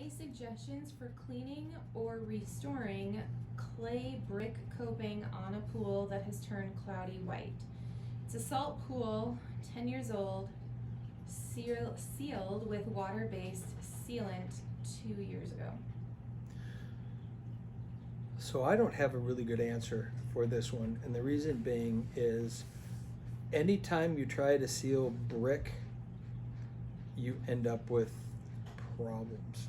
Any suggestions for cleaning or restoring clay brick coping on a pool that has turned cloudy white? It's a salt pool, 10 years old, sealed with water-based sealant 2 years ago. So I don't have a really good answer for this one, and the reason being is anytime you try to seal brick, you end up with problems.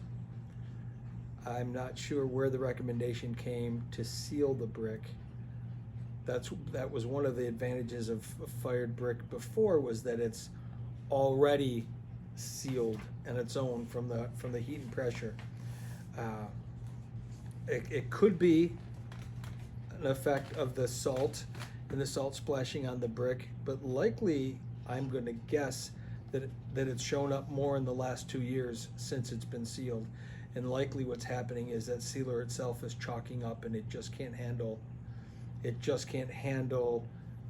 I'm not sure where the recommendation came to seal the brick. That was one of the advantages of fired brick before, was that it's already sealed in its own from the heat and pressure. It could be an effect of the salt and the salt splashing on the brick, but likely I'm going to guess that it's shown up more in the last 2 years since it's been sealed, and likely what's happening is that sealer itself is chalking up, and it just can't handle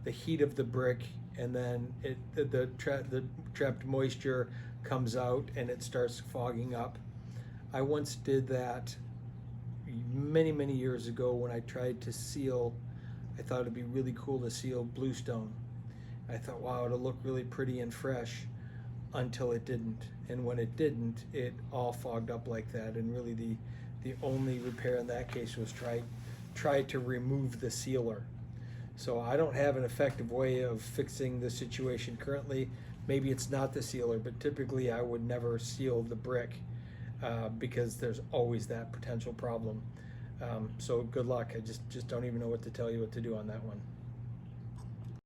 the heat of the brick, and then the trapped moisture comes out and it starts fogging up. I once did that many years ago when I tried to seal. I thought it'd be really cool to seal bluestone. I thought, wow, it'll look really pretty and fresh, until it didn't. And when it didn't, it all fogged up like that. And really the only repair in that case was try to remove the sealer. So I don't have an effective way of fixing the situation currently. Maybe it's not the sealer, but typically I would never seal the brick because there's always that potential problem. So good luck. I just don't even know what to tell you what to do on that one.